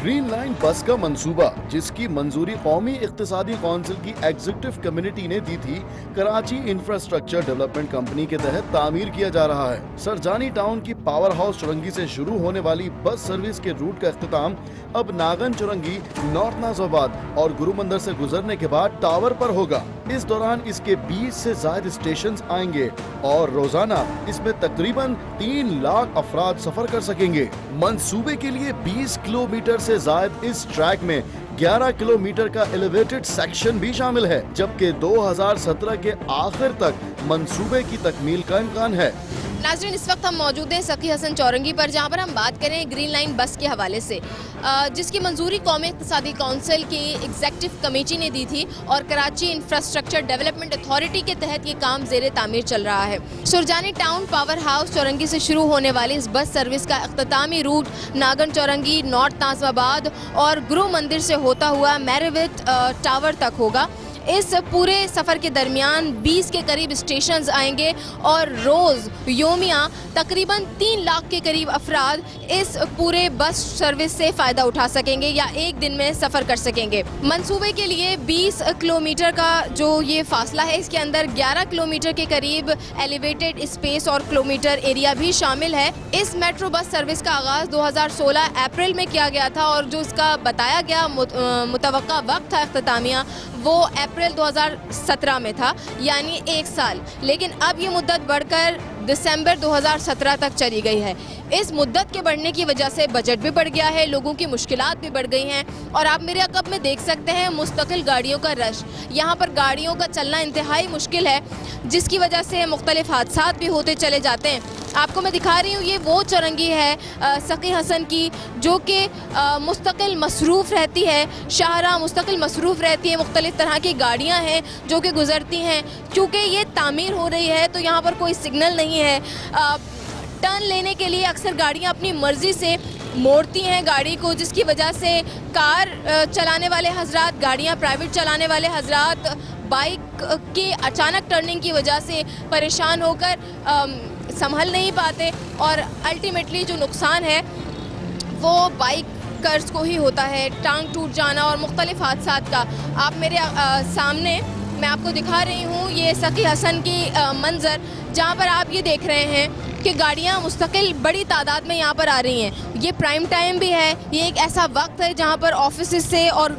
ग्रीन लाइन बस का मंसूबा, जिसकी मंजूरी कौमी इक्तिसादी कौंसिल की एग्जीक्यूटिव कमेटी ने दी थी, कराची इंफ्रास्ट्रक्चर डेवलपमेंट कंपनी के तहत तामीर किया जा रहा है। सरजानी टाउन की पावर हाउस चुरंगी से शुरू होने वाली बस सर्विस के रूट का इख्तिताम अब नागन चुरंगी, नॉर्थ नाज़ाबाद और गुरु मंदिर से गुजरने के बाद टावर पर होगा। इस दौरान इसके 20 से ज्यादा स्टेशन आएंगे और रोजाना इसमें तकरीबन 3 लाख अफराद सफर कर सकेंगे। मंसूबे के लिए 20 किलोमीटर से ज्यादा इस ट्रैक में 11 किलोमीटर का एलिवेटेड सेक्शन भी शामिल है, जबकि 2017 के आखिर तक मंसूबे की तकमील का इम्कान है। नाज़रीन, इस वक्त हम मौजूद हैं सखी हसन चौरंगी पर, जहां पर हम बात करें ग्रीन लाइन बस के हवाले से, जिसकी मंजूरी कौमी इक़्तिसादी कौंसिल की एग्जीक्यूटिव कमेटी ने दी थी और कराची इंफ्रास्ट्रक्चर डेवलपमेंट अथॉरिटी के तहत ये काम ज़ेरे तामीर चल रहा है। सुरजानी टाउन पावर हाउस चौरंगी से शुरू होने वाली इस बस सर्विस का इख्तितामी रूट नागन चौरंगी, नॉर्थ नाज़ाबाद और गुरु मंदिर से होता हुआ मैरिविट टावर तक होगा। इस पूरे सफ़र के दरमियान 20 के करीब स्टेशंस आएंगे और रोज़ योमिया तकरीबन 3 लाख के करीब अफराद इस पूरे बस सर्विस से फ़ायदा उठा सकेंगे या एक दिन में सफ़र कर सकेंगे। मंसूबे के लिए 20 किलोमीटर का जो ये फासला है, इसके अंदर 11 किलोमीटर के करीब एलिवेटेड स्पेस और किलोमीटर एरिया भी शामिल है। इस मेट्रो बस सर्विस का आगाज़ 2016 अप्रैल में किया गया था और जो इसका बताया गया मुतवक्का वक्त था इख्तितामिया, वो अप्रैल 2017 में था, यानी 1 साल। लेकिन अब ये मुद्दत बढ़कर दिसंबर 2017 तक चली गई है। इस मुद्दत के बढ़ने की वजह से बजट भी बढ़ गया है, लोगों की मुश्किलात भी बढ़ गई हैं और आप मेरे अक़ब में देख सकते हैं मुस्तकिल गाड़ियों का रश। यहाँ पर गाड़ियों का चलना इंतहाई मुश्किल है, जिसकी वजह से मुख्तलिफ हादसात भी होते चले जाते हैं। आपको मैं दिखा रही हूँ, ये वो चौरंगी है सकी हसन की, जो कि मुस्तकिल मसरूफ़ रहती है, शाहरा मुस्तकिल मसरूफ़ रहती है। मुख्तलिफ़ तरह की गाड़ियाँ हैं जो कि गुज़रती हैं। क्योंकि ये तामीर हो रही है तो यहाँ पर कोई सिग्नल नहीं है। टर्न लेने के लिए अक्सर गाड़ियाँ अपनी मर्ज़ी से मोड़ती हैं गाड़ी को, जिसकी वजह से कार चलाने वाले हजरात, गाड़ियाँ प्राइवेट चलाने वाले हजरात बाइक की अचानक टर्निंग की वजह से परेशान होकर संभल नहीं पाते और अल्टीमेटली जो नुकसान है वो बाइकर्स को ही होता है, टांग टूट जाना और मुख्तलिफ हादसात का। आप मेरे सामने मैं आपको दिखा रही हूँ ये सकी हसन की मंज़र, जहाँ पर आप ये देख रहे हैं कि गाड़ियाँ मुस्तकिल बड़ी तादाद में यहाँ पर आ रही हैं। ये प्राइम टाइम भी है, ये एक ऐसा वक्त है जहाँ पर ऑफिस से और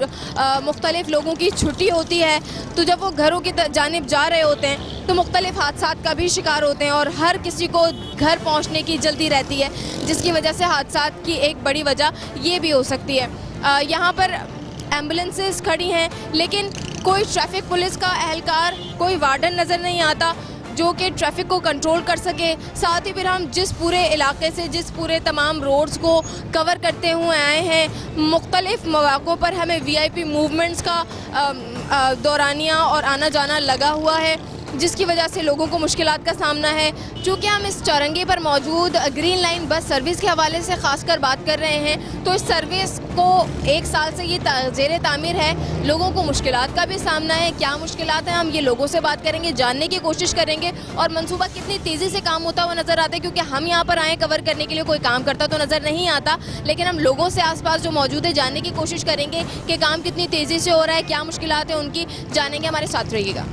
मुख्तलिफ लोगों की छुट्टी होती है, तो जब वो घरों की जानिब जा रहे होते हैं तो मुख्तलिफ हादसात का भी शिकार होते हैं और हर किसी को घर पहुँचने की जल्दी रहती है, जिसकी वजह से हादसात की एक बड़ी वजह ये भी हो सकती है। यहाँ पर एम्बुलेंसेस खड़ी हैं लेकिन कोई ट्रैफिक पुलिस का एहलकार, कोई वार्डन नज़र नहीं आता जो कि ट्रैफिक को कंट्रोल कर सके। साथ ही फिर हम जिस पूरे इलाके से, जिस पूरे तमाम रोड्स को कवर करते हुए आए हैं, मुख्तलिफ मौक़ों पर हमें VIP मूवमेंट्स का दौरानिया और आना जाना लगा हुआ है, जिसकी वजह से लोगों को मुश्किलात का सामना है। चूँकि हम इस चौरंगी पर मौजूद ग्रीन लाइन बस सर्विस के हवाले से ख़ासकर बात कर रहे हैं, तो इस सर्विस को 1 साल से ये ज़ेरे तामीर है। लोगों को मुश्किलात का भी सामना है। क्या मुश्किलात हैं, हम ये लोगों से बात करेंगे, जानने की कोशिश करेंगे और मंसूबा कितनी तेज़ी से काम होता हुआ नज़र आता है। क्योंकि हम यहाँ पर आए कवर करने के लिए, कोई काम करता तो नज़र नहीं आता, लेकिन हम लोगों से आसपास जो मौजूद है जानने की कोशिश करेंगे कि काम कितनी तेज़ी से हो रहा है, क्या मुश्किलात हैं उनकी, जानेंगे। हमारे साथ रहिएगा।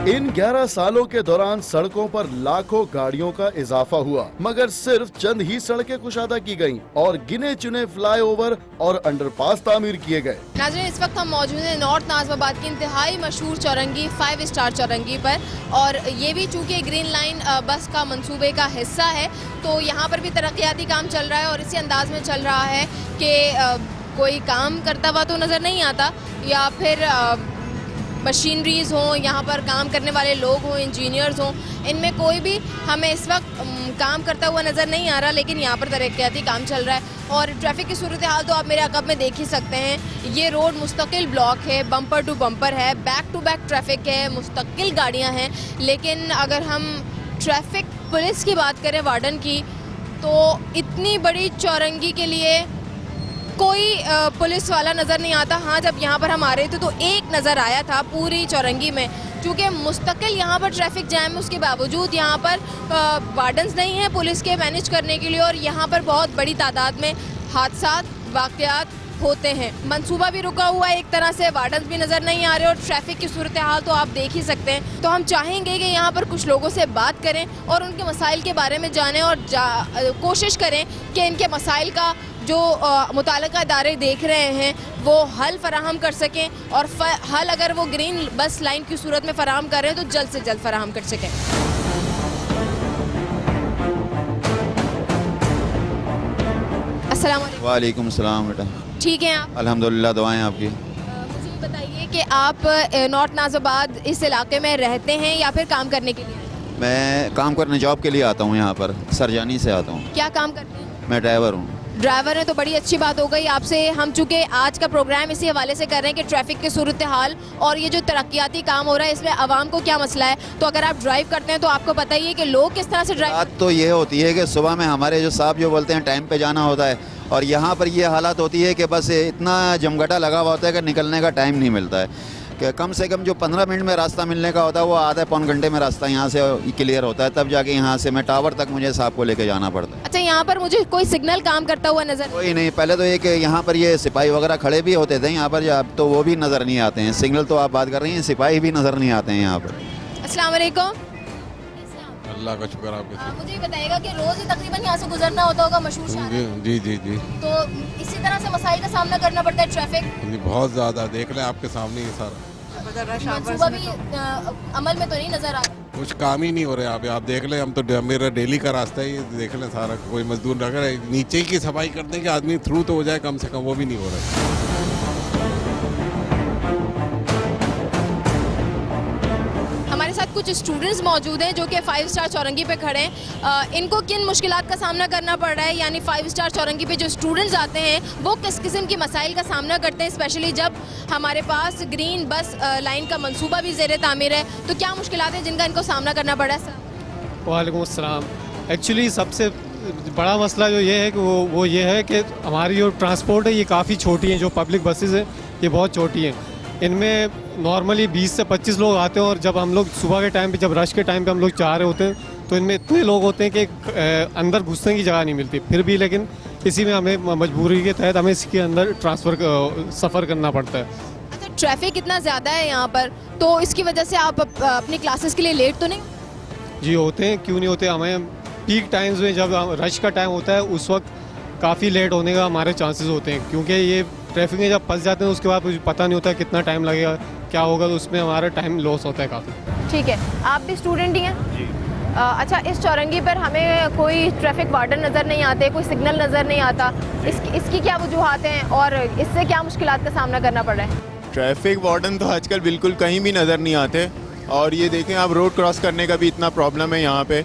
इन 11 सालों के दौरान सड़कों पर लाखों गाड़ियों का इजाफा हुआ, मगर सिर्फ चंद ही सड़कें कुशादा की गईं और गिने चुने फ्लाईओवर और अंडरपास तामीर किए गए। नाज़रीन, इस वक्त हम मौजूद हैं नॉर्थ नाज़िमाबाद की इंतहाई मशहूर चौरंगी 5 स्टार चौरंगी पर, और ये भी चूँकि ग्रीन लाइन बस का मंसूबे का हिस्सा है, तो यहाँ पर भी तरक्याती काम चल रहा है और इसी अंदाज में चल रहा है कि कोई काम करता हुआ तो नज़र नहीं आता, या फिर मशीनरीज़ हों, यहाँ पर काम करने वाले लोग हों, इंजीनियर्स हों, इनमें कोई भी हमें इस वक्त काम करता हुआ नज़र नहीं आ रहा, लेकिन यहाँ पर तरक्याती काम चल रहा है। और ट्रैफिक की सूरत हाल तो आप मेरे अक़ब में देख ही सकते हैं। ये रोड मुस्तकिल ब्लॉक है, बम्पर टू बम्पर है, बैक टू बैक ट्रैफिक है, मुस्तकिल गाड़ियाँ हैं। लेकिन अगर हम ट्रैफिक पुलिस की बात करें, वार्डन की, तो इतनी बड़ी चौरंगी के लिए कोई पुलिस वाला नज़र नहीं आता। हाँ, जब यहाँ पर हम आ रहे थे तो एक नज़र आया था पूरी चौरंगी में, क्योंकि मुस्तकिल यहाँ पर ट्रैफिक जैम, उसके बावजूद यहाँ पर वार्डन्स नहीं हैं पुलिस के मैनेज करने के लिए, और यहाँ पर बहुत बड़ी तादाद में हादसात, वाक़यात होते हैं। मंसूबा भी रुका हुआ है एक तरह से, वार्डन्स भी नज़र नहीं आ रहे और ट्रैफिक की सूरत हाल तो आप देख ही सकते हैं। तो हम चाहेंगे कि यहाँ पर कुछ लोगों से बात करें और उनके मसाइल के बारे में जानें और कोशिश करें कि इनके मसाइल का जो मुताल्लिक़ा इदारे देख रहे हैं वो हल फराहम कर सकें, और हल अगर वो ग्रीन बस लाइन की सूरत में फराहम कर रहे हैं तो जल्द से जल्द फराहम कर सकें। अस्सलाम वालेकुम। वालेकुम सलाम बेटा। ठीक हैं आप? अल्हम्दुलिल्लाह, दुआएं आपकी। मुझे ये बताइए कि आप नॉर्थ नाज़िमाबाद इस इलाके में रहते हैं या फिर काम करने के लिए? मैं काम करने, जॉब के लिए आता हूँ यहाँ पर, सरजानी से आता हूँ। क्या काम करते हैं? मैं ड्राइवर हूँ। ड्राइवर है तो बड़ी अच्छी बात हो गई आपसे। हम चूंकि आज का प्रोग्राम इसी हवाले से कर रहे हैं कि ट्रैफिक की सूरत हाल और ये जो तरक्याती काम हो रहा है इसमें आवाम को क्या मसला है, तो अगर आप ड्राइव करते हैं तो आपको पता ही है कि लोग किस तरह से ड्राइव। बात तो ये होती है कि सुबह में हमारे जो साहब जो बोलते हैं टाइम पे जाना होता है, और यहाँ पर ये हालत होती है कि बस इतना जमघटा लगा हुआ होता है कि निकलने का टाइम नहीं मिलता है। कि कम से कम जो 15 मिनट में रास्ता मिलने का होता है वो आधा पौन घंटे में रास्ता यहाँ से क्लियर होता है, तब जाके यहाँ से मैं टावर तक मुझे साहब को लेके जाना पड़ता है। अच्छा, यहाँ पर मुझे कोई सिग्नल काम करता हुआ नजर कोई नहीं, पहले तो ये कि यहाँ पर ये सिपाही वगैरह खड़े भी होते थे यहाँ पर, अब तो वो भी नज़र नहीं आते हैं। सिग्नल तो आप बात कर रही हैं, सिपाही भी नज़र नहीं आते हैं यहाँ पर। अस्सलाम वालेकुम। अल्लाह का शुक्र आपके। मुझे ये बताइएगा कि रोज ही तकरीबन यहाँ से गुजरना होता होगा मशहूर शहर है। जी जी जी। तो इसी तरह से मसाइल का सामना करना पड़ता है ट्रैफिक। बहुत ज़्यादा, देख लें आपके सामने ही सारा। मंसूबा भी अमल में तो नहीं नजर आ रहा। कुछ काम ही नहीं हो रहा है। आप देख लें, हम तो मेरा डेली का रास्ता है, देख लें सारा। कोई मजदूर अगर नीचे की सफाई करने के आदमी थ्रू तो हो जाए कम से कम, वो भी नहीं हो रहा है। हमारे साथ कुछ स्टूडेंट्स मौजूद हैं जो कि 5 स्टार चौरंगी पे खड़े हैं। इनको किन मुश्किलात का सामना करना पड़ रहा है, यानी 5 स्टार चौरंगी पे जो स्टूडेंट्स आते हैं वो किस किस्म की मसाइल का सामना करते हैं, स्पेशली जब हमारे पास ग्रीन बस लाइन का मंसूबा भी ज़ेर तामीर है, तो क्या मुश्किलात हैं जिनका इनको सामना करना पड़ रहा है सर? वालेकुम अस्सलाम। एक्चुअली सबसे बड़ा मसला जो ये है कि वो ये है कि हमारी जो ट्रांसपोर्ट है ये काफ़ी छोटी है। जो पब्लिक बसेस हैं ये बहुत छोटी हैं। इनमें नॉर्मली 20 से 25 लोग आते हैं, और जब हम लोग सुबह के टाइम पे, जब रश के टाइम पे हम लोग जा रहे होते हैं तो इनमें इतने लोग होते हैं कि अंदर घुसने की जगह नहीं मिलती। फिर भी लेकिन इसी में हमें मजबूरी के तहत हमें इसके अंदर सफ़र करना पड़ता है। अच्छा, ट्रैफिक इतना ज़्यादा है यहाँ पर, तो इसकी वजह से आप अपनी क्लासेस के लिए लेट तो नहीं? जी होते हैं, क्यों नहीं होते। हमें पीक टाइम्स में जब रश का टाइम होता है उस वक्त काफ़ी लेट होने का हमारे चांसेस होते हैं, क्योंकि ये ट्रैफिक में जब फंस जाते हैं उसके बाद मुझे पता नहीं होता कितना टाइम लगेगा, क्या होगा, तो उसमें हमारा टाइम लॉस होता है काफ़ी। ठीक है, आप भी स्टूडेंट ही हैं जी। अच्छा, इस चौरंगी पर हमें कोई ट्रैफिक वार्डन नज़र नहीं आते, कोई सिग्नल नज़र नहीं आता, इसकी क्या वजूहात हैं और इससे क्या मुश्किलात का सामना करना पड़ रहा है? ट्रैफिक वार्डन तो आजकल बिल्कुल कहीं भी नज़र नहीं आते, और ये देखें आप रोड क्रॉस करने का भी इतना प्रॉब्लम है यहाँ पे।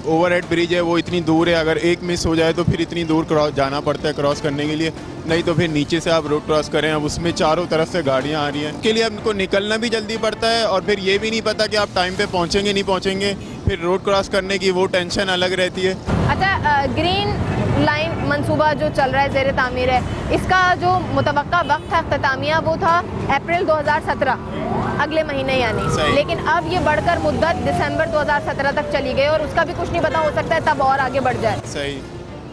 ओवरहेड ब्रिज है वो इतनी दूर है, अगर एक मिस हो जाए तो फिर इतनी दूर जाना पड़ता है क्रॉस करने के लिए, नहीं तो फिर नीचे से आप रोड क्रॉस करें। अब उसमें चारों तरफ से गाड़ियाँ आ रही हैं, इसके लिए आपको निकलना भी जल्दी पड़ता है, और फिर ये भी नहीं पता कि आप टाइम पे पहुँचेंगे नहीं पहुँचेंगे, फिर रोड क्रॉस करने की वो टेंशन अलग रहती है। अच्छा, ग्रीन लाइन मंसूबा जो चल रहा है, ज़ेर तामीर है, इसका जो मुतवक्का वक्त था अख्तामिया वो था अप्रैल 2017, अगले महीने यानी, लेकिन अब ये बढ़कर मुद्दत दिसंबर 2017 तक चली गई और उसका भी कुछ नहीं पता, हो सकता है तब और आगे बढ़ जाए। सही।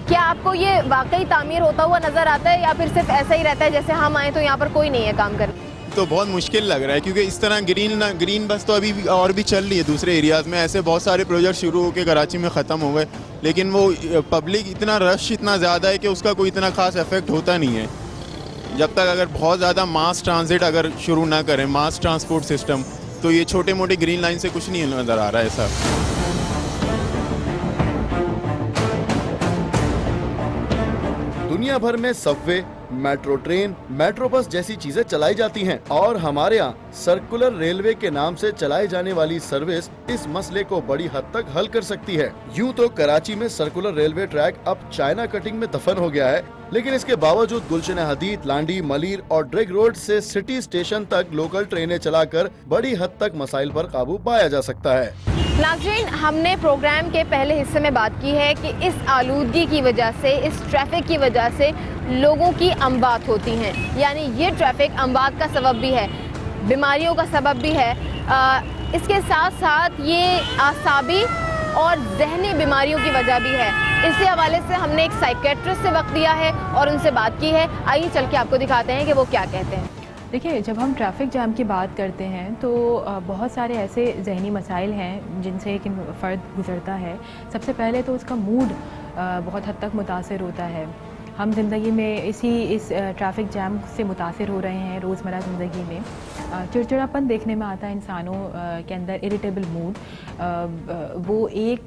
क्या आपको ये वाकई तामीर होता हुआ नज़र आता है या फिर सिर्फ ऐसा ही रहता है जैसे हम आए तो यहाँ पर कोई नहीं है काम करने? तो बहुत मुश्किल लग रहा है, क्योंकि इस तरह ग्रीन बस तो अभी और भी चल रही है दूसरे एरियाज़ में। ऐसे बहुत सारे प्रोजेक्ट शुरू होकर कराची में ख़त्म हो गए, लेकिन वो पब्लिक इतना रश इतना ज़्यादा है कि उसका कोई इतना खास इफेक्ट होता नहीं है। जब तक अगर बहुत ज़्यादा मास ट्रांजिट अगर शुरू ना करें, मास ट्रांसपोर्ट सिस्टम, तो ये छोटे मोटे ग्रीन लाइन से कुछ नहीं नज़र आ रहा है ऐसा। दुनिया भर में Subway, metro train, metro bus जैसी चीजें चलाई जाती हैं, और हमारे यहाँ सर्कुलर रेलवे के नाम से चलाई जाने वाली सर्विस इस मसले को बड़ी हद तक हल कर सकती है। यूं तो कराची में सर्कुलर रेलवे ट्रैक अब चाइना कटिंग में दफन हो गया है, लेकिन इसके बावजूद गुलशन हदीद, लांडी, मलीर और ड्रेग रोड से सिटी स्टेशन तक लोकल ट्रेनें चलाकर बड़ी हद तक मसाइल पर काबू पाया जा सकता है। नाज़रीन, हमने प्रोग्राम के पहले हिस्से में बात की है कि इस आलूदगी की वजह से, इस ट्रैफिक की वजह से लोगों की अमवात होती हैं, यानी ये ट्रैफिक अमवात का सबब भी है, बीमारियों का सबब भी है। इसके साथ साथ ये आसाबी और जहनी बीमारियों की वजह भी है। इसी हवाले से हमने एक साइकेट्रिस्ट से वक्त दिया है और उनसे बात की है। आइए चल के आपको दिखाते हैं कि वो क्या कहते हैं। देखिए, जब हम ट्रैफिक जाम की बात करते हैं तो बहुत सारे ऐसे जहनी मसाइल हैं जिनसे एक फ़र्द गुज़रता है। सबसे पहले तो उसका मूड बहुत हद तक मुतासिर होता है। हम ज़िंदगी में इस ट्रैफिक जैम से मुतासिर हो रहे हैं। रोज़मर्रा ज़िंदगी में चिड़चिड़ापन देखने में आता है इंसानों के अंदर, इरिटेबल मूड। वो एक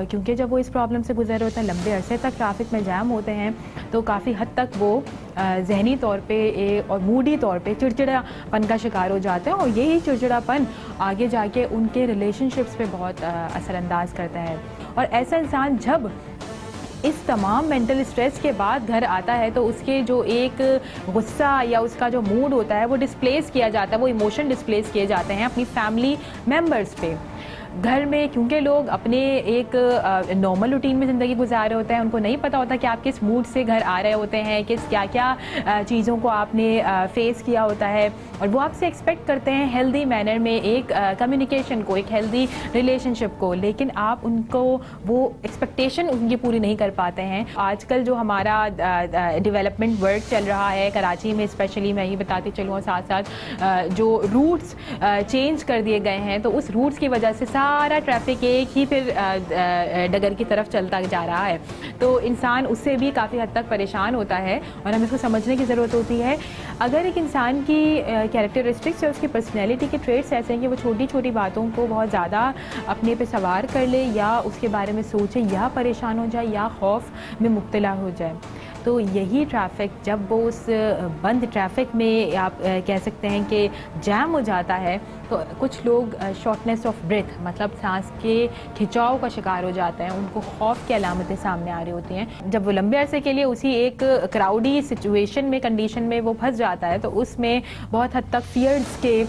क्योंकि जब वो इस प्रॉब्लम से गुजर रहे होते हैं, लंबे अरसे तक ट्रैफिक में जैम होते हैं, तो काफ़ी हद तक वो जहनी तौर पे और मूडी तौर पे चिड़चिड़ापन का शिकार हो जाते हैं, और यही चिड़चिड़ापन आगे जाके उनके रिलेशनशिप्स पे बहुत असरअंदाज करता है। और ऐसा इंसान जब इस तमाम मेंटल स्ट्रेस के बाद घर आता है तो उसके जो एक गुस्सा या उसका जो मूड होता है वो डिस्प्लेस किया जाता है, वो इमोशन डिस्प्लेस किए जाते हैं अपनी फैमिली मेम्बर्स पे। घर में क्योंकि लोग अपने एक नॉर्मल रूटीन में ज़िंदगी गुजार रहे होते हैं, उनको नहीं पता होता कि आप किस मूड से घर आ रहे होते हैं, किस क्या क्या चीज़ों को आपने फेस किया होता है, और वो आपसे एक्सपेक्ट करते हैं हेल्दी मैनर में एक कम्युनिकेशन को, एक हेल्दी रिलेशनशिप को, लेकिन आप उनको वो एक्सपेक्टेशन उनकी पूरी नहीं कर पाते हैं। आजकल जो हमारा डेवलपमेंट वर्क चल रहा है कराची में स्पेशली, मैं ये बताती चलूँ, और साथ साथ जो रूट्स चेंज कर दिए गए हैं, तो उस रूट्स की वजह से सारा ट्रैफिक एक ही फिर डगर की तरफ चलता जा रहा है, तो इंसान उससे भी काफ़ी हद तक परेशान होता है और हमें इसको समझने की ज़रूरत होती है। अगर एक इंसान की कैरेक्टरिस्टिक्स या उसकी पर्सनैलिटी के ट्रेट्स ऐसे हैं कि वो छोटी छोटी बातों को बहुत ज़्यादा अपने पे सवार कर ले, या उसके बारे में सोचे, या परेशान हो जाए, या खौफ में मुब्तला हो जाए, तो यही ट्रैफिक जब वो उस बंद ट्रैफिक में आप कह सकते हैं कि जैम हो जाता है, तो कुछ लोग शॉर्टनेस ऑफ ब्रेथ मतलब सांस के खिंचाव का शिकार हो जाते हैं, उनको खौफ की अलामतें सामने आ रही होती हैं। जब वो लंबे अरसे के लिए उसी एक क्राउडी सिचुएशन में, कंडीशन में वो फंस जाता है, तो उसमें बहुत हद तक फियर्स के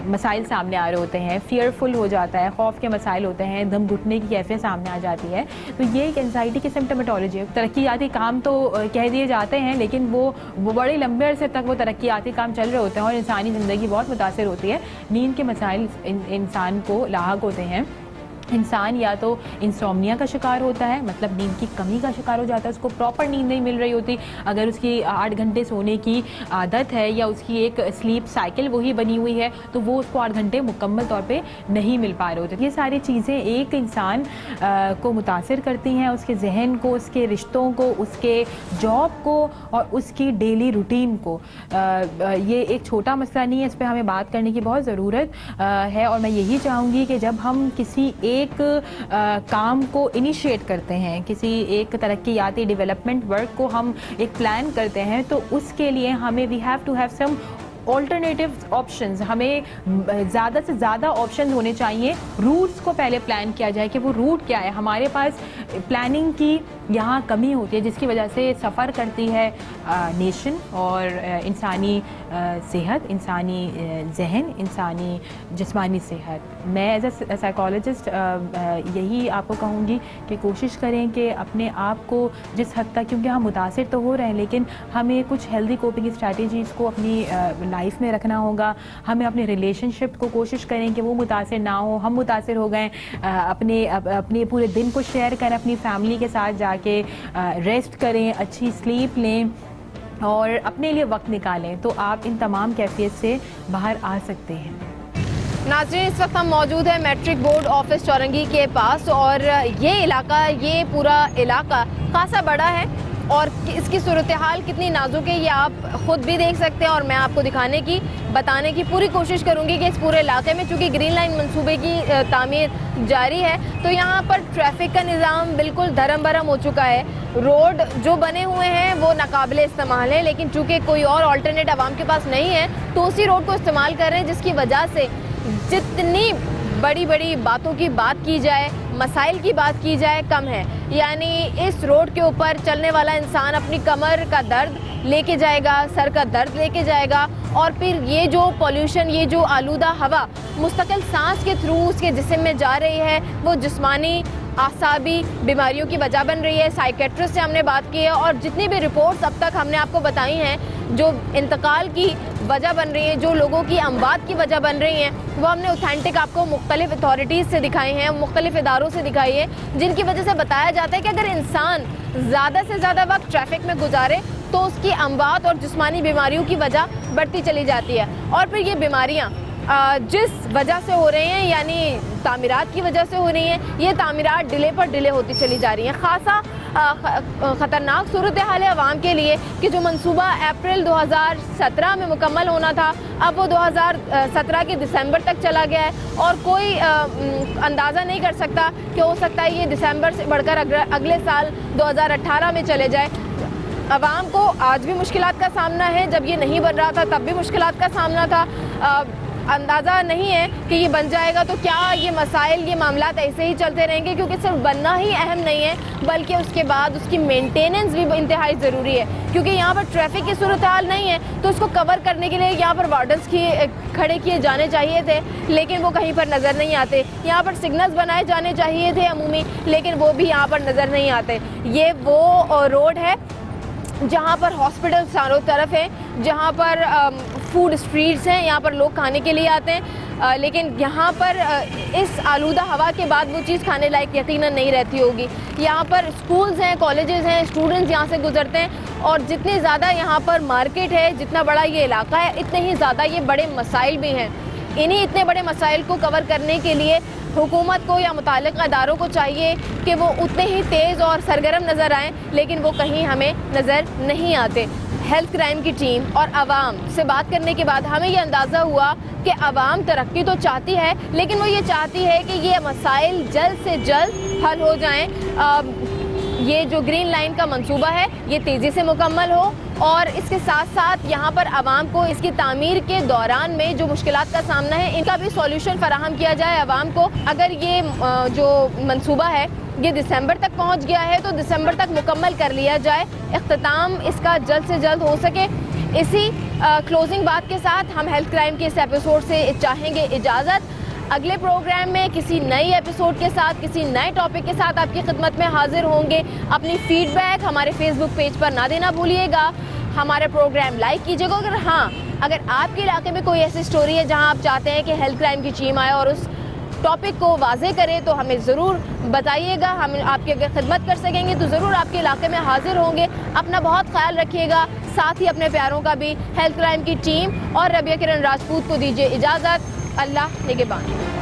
मसाइल सामने आ रहे होते हैं, फियरफुल हो जाता है, खौफ के मसाइल होते हैं, दम घुटने की कैफियत सामने आ जाती है। तो ये एक एंजाइटी की सिम्टोमेटोलॉजी है। तरक्याती काम तो कह दिए जाते हैं, लेकिन वो बड़े लंबे अरसे तक वो तरक्याती काम चल रहे होते हैं और इंसानी ज़िंदगी बहुत मुतासिर होती है। नींद के मसाइल इंसान को लाहक होते हैं। इंसान या तो इंसोम्निया का शिकार होता है, मतलब नींद की कमी का शिकार हो जाता है, उसको प्रॉपर नींद नहीं मिल रही होती। अगर उसकी 8 घंटे सोने की आदत है या उसकी एक स्लीप साइकिल वही बनी हुई है, तो वो उसको 8 घंटे मुकम्मल तौर पे नहीं मिल पा रहे होते। ये सारी चीज़ें एक इंसान को मुतासिर करती हैं, उसके जहन को, उसके रिश्तों को, उसके जॉब को और उसकी डेली रूटीन को। ये एक छोटा मसला नहीं है, इस पर हमें बात करने की बहुत ज़रूरत है। और मैं यही चाहूँगी कि जब हम किसी एक काम को इनिशिएट करते हैं, किसी एक तरक्याती डेवलपमेंट वर्क को हम एक प्लान करते हैं, तो उसके लिए हमें we have to have some alternative options. हमें ज़्यादा से ज़्यादा ऑप्शन होने चाहिए। रूट्स को पहले प्लान किया जाए कि वो रूट क्या है। हमारे पास प्लानिंग की यहाँ कमी होती है, जिसकी वजह से सफ़र करती है नेशन और इंसानी सेहत, इंसानी जहन, इंसानी जिस्मानी सेहत। मैं एज ए साइकोलॉजिस्ट यही आपको कहूँगी कि कोशिश करें कि अपने आप को जिस हद तक, क्योंकि हम मुतासिर तो हो रहे हैं, लेकिन हमें कुछ हेल्दी कोपिंग स्ट्रैटेजीज़ को अपनी लाइफ में रखना होगा। हमें अपने रिलेशनशिप को कोशिश करें कि वो मुतासिर ना हो, हम मुतासिर हो गए, अपने पूरे दिन को शेयर करें अपनी फैमिली के साथ, जाके रेस्ट करें, अच्छी स्लीप लें और अपने लिए वक्त निकालें, तो आप इन तमाम कैफियत से बाहर आ सकते हैं। नाज़रीन, इस वक्त हम मौजूद है मैट्रिक बोर्ड ऑफिस चौरंगी के पास, और ये पूरा इलाका खासा बड़ा है और इसकी सूरत हाल कितनी नाजुक है ये आप ख़ुद भी देख सकते हैं। और मैं आपको बताने की पूरी कोशिश करूंगी कि इस पूरे इलाके में चूँकि ग्रीन लाइन मंसूबे की तामीर जारी है, तो यहाँ पर ट्रैफिक का निज़ाम बिल्कुल धर्म भरम हो चुका है। रोड जो बने हुए हैं वो नाकाबिले इस्तेमाल हैं, लेकिन चूँकि कोई और अल्टरनेट आवाम के पास नहीं है, तो उसी रोड को इस्तेमाल कर रहे हैं, जिसकी वजह से जितनी बड़ी बड़ी बातों की बात की जाए, मसाइल की बात की जाए, कम है। यानी इस रोड के ऊपर चलने वाला इंसान अपनी कमर का दर्द लेके जाएगा, सर का दर्द लेके जाएगा, और फिर ये जो पॉल्यूशन, ये जो आलूदा हवा मुस्तकिल सांस के थ्रू उसके जिस्म में जा रही है, वो जिस्मानी आसाबी बीमारियों की वजह बन रही है। साइकेट्रिस्ट से हमने बात की है और जितनी भी रिपोर्ट्स अब तक हमने आपको बताई हैं, जो इंतकाल की वजह बन रही है, जो लोगों की अमवात की वजह बन रही हैं, वो हमने ऑथेंटिक आपको मुख्तलिफ अथॉरिटीज़ से दिखाई हैं, मुख्तलिफ इदारों से दिखाई है, जिनकी वजह से बताया जाता है कि अगर इंसान ज़्यादा से ज़्यादा वक्त ट्रैफिक में गुजारे तो उसकी अमवात और जिस्मानी बीमारियों की वजह बढ़ती चली जाती है। और फिर ये बीमारियाँ जिस वजह से हो रही हैं, यानी तामीरात की वजह से हो रही हैं, ये तामीरात डिले पर डिले होती चली जा रही हैं। खासा ख़तरनाक सूरत हाल है आवाम के लिए कि जो मंसूबा अप्रैल 2017 में मुकम्मल होना था, अब वो 2017 के दिसंबर तक चला गया है और कोई अंदाज़ा नहीं कर सकता कि हो सकता है ये दिसंबर से बढ़कर अगले साल 2018 में चले जाए। आवाम को आज भी मुश्किलात का सामना है, जब ये नहीं बन रहा था तब भी मुश्किलात का सामना था। अंदाज़ा नहीं है कि ये बन जाएगा तो क्या ये मसाइल, ये मामलात ऐसे ही चलते रहेंगे, क्योंकि सिर्फ बनना ही अहम नहीं है बल्कि उसके बाद उसकी मेंटेनेंस भी इंतहाई ज़रूरी है। क्योंकि यहाँ पर ट्रैफिक की सूरत हाल नहीं है तो उसको कवर करने के लिए यहाँ पर वार्डन्स खड़े किए जाने चाहिए थे, लेकिन वो कहीं पर नज़र नहीं आते। यहाँ पर सिग्नल्स बनाए जाने चाहिए थे अमूमी, लेकिन वो भी यहाँ पर नज़र नहीं आते। ये वो रोड है जहाँ पर हॉस्पिटल चारों तरफ है, जहाँ पर फूड स्ट्रीट्स हैं, यहाँ पर लोग खाने के लिए आते हैं, लेकिन यहाँ पर इस आलूदा हवा के बाद वो चीज़ खाने लायक यकीनन नहीं रहती होगी। यहाँ पर स्कूल्स हैं, कॉलेजेस हैं, स्टूडेंट्स यहाँ से गुजरते हैं और जितनी ज़्यादा यहाँ पर मार्केट है, जितना बड़ा ये इलाका है, इतने ही ज़्यादा ये बड़े मसाइल भी हैं। इन्हीं इतने बड़े मसाइल को कवर करने के लिए हुकूमत को या मुताल्लिक़ अदारों को चाहिए कि वो उतने ही तेज़ और सरगर्म नज़र आएँ, लेकिन वो कहीं हमें नज़र नहीं आते। हेल्थ क्राइम की टीम और आवाम से बात करने के बाद हमें ये अंदाज़ा हुआ कि आवाम तरक्की तो चाहती है, लेकिन वो ये चाहती है कि ये मसाइल जल्द से जल्द हल हो जाएँ। ये जो ग्रीन लाइन का मंसूबा है ये तेज़ी से मुकम्मल हो और इसके साथ साथ यहाँ पर आवाम को इसकी तामीर के दौरान में जो मुश्किलात का सामना है इनका भी सॉल्यूशन फराहम किया जाए आवाम को। अगर ये जो मंसूबा है ये दिसंबर तक पहुँच गया है तो दिसंबर तक मुकम्मल कर लिया जाए, इख्तिताम इसका जल्द से जल्द हो सके। इसी क्लोजिंग बात के साथ हम हेल्थ क्राइम के इस एपिसोड से चाहेंगे इजाज़त। अगले प्रोग्राम में किसी नई एपिसोड के साथ, किसी नए टॉपिक के साथ आपकी खिदमत में हाजिर होंगे। अपनी फीडबैक हमारे फेसबुक पेज पर ना देना भूलिएगा। हमारे प्रोग्राम लाइक कीजिएगा। अगर आपके इलाके में कोई ऐसी स्टोरी है जहां आप चाहते हैं कि हेल्थ क्राइम की टीम आए और उस टॉपिक को वाज़ेह करे तो हमें ज़रूर बताइएगा। हम आपकी अगर खिदमत कर सकेंगे तो ज़रूर आपके इलाके में हाजिर होंगे। अपना बहुत ख्याल रखिएगा, साथ ही अपने प्यारों का भी। हेल्थ क्राइम की टीम और रबिया किरण राजपूत को दीजिए इजाज़त। अल्लाह निगहबान।